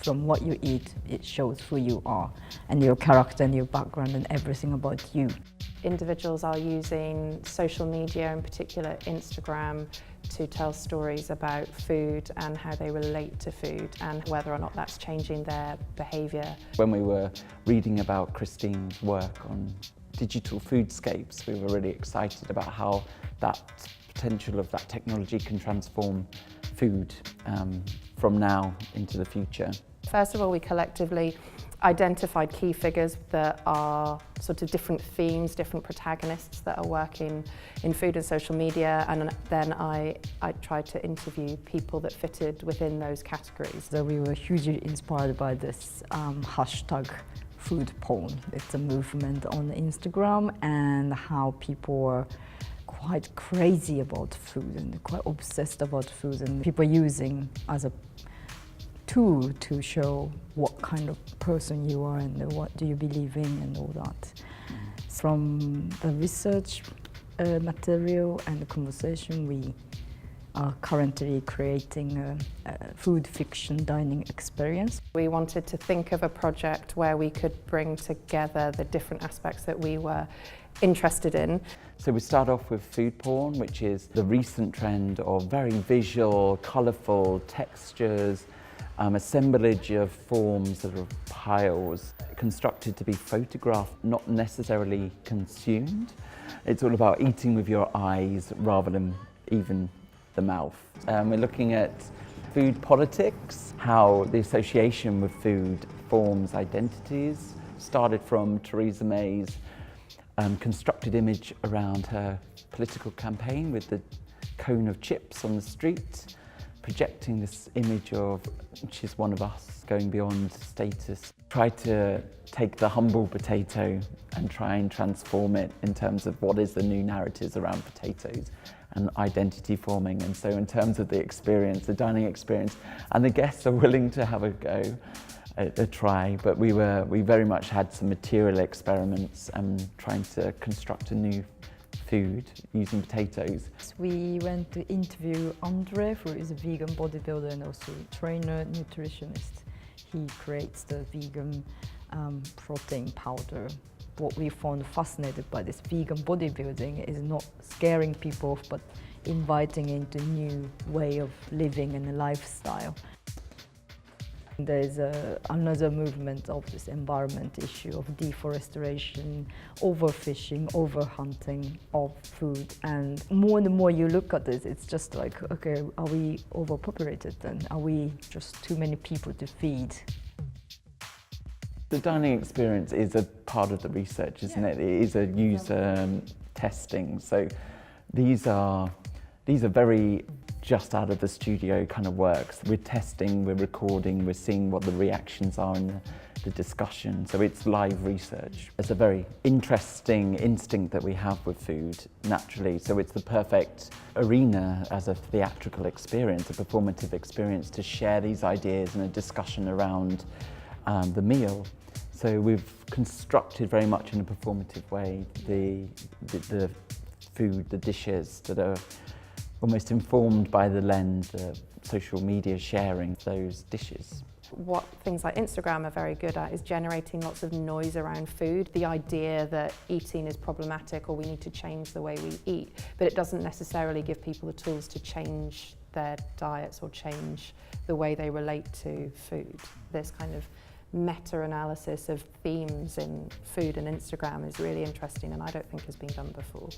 from what you eat, it shows who you are and your character and your background and everything about you. Individuals are using social media, in particular Instagram, to tell stories about food and how they relate to food and whether or not that's changing their behaviour. When we were reading about Christine's work on digital foodscapes, we were really excited about how that potential of that technology can transform food from now into the future. First of all, we collectively identified key figures that are sort of different themes, different protagonists that are working in food and social media, and then I tried to interview people that fitted within those categories. So we were hugely inspired by this hashtag food porn. It's a movement on Instagram, and how people are quite crazy about food and quite obsessed about food, and people using as a tool to show what kind of person you are and what do you believe in and all that. From the research material and the conversation, we are currently creating a food fiction dining experience. We wanted to think of a project where we could bring together the different aspects that we were interested in. So we start off with food porn, which is the recent trend of very visual, colourful textures, assemblage of forms that are piles constructed to be photographed, not necessarily consumed. It's all about eating with your eyes rather than even the mouth. We're looking at food politics, how the association with food forms identities. Started from Theresa May's constructed image around her political campaign with the cone of chips on the street, projecting this image of she's one of us, going beyond status. Try to take the humble potato and try and transform it in terms of what is the new narratives around potatoes and identity forming. And so in terms of the experience, the dining experience, and the guests are willing to have a go, a try, but we very much had some material experiments and trying to construct a new food using potatoes. We went to interview Andre, who is a vegan bodybuilder and also trainer, nutritionist. He creates the vegan protein powder. What we found fascinating by this vegan bodybuilding is not scaring people off, but inviting into a new way of living and a lifestyle. There's another movement of this environment issue of deforestation, overfishing, overhunting of food. And the more you look at this, it's just like, okay, are we overpopulated then? Are we just too many people to feed? The dining experience is a part of the research, isn't it? It is a user testing. So these are very just out of the studio kind of works. We're testing, we're recording, we're seeing what the reactions are in the discussion. So it's live research. It's a very interesting instinct that we have with food, naturally. So it's the perfect arena as a theatrical experience, a performative experience to share these ideas in a discussion around the meal. So we've constructed very much in a performative way the food, the dishes that are almost informed by the lens of social media sharing those dishes. What things like Instagram are very good at is generating lots of noise around food. The idea that eating is problematic or we need to change the way we eat, but it doesn't necessarily give people the tools to change their diets or change the way they relate to food. This kind of meta-analysis of themes in food and Instagram is really interesting, and I don't think has been done before.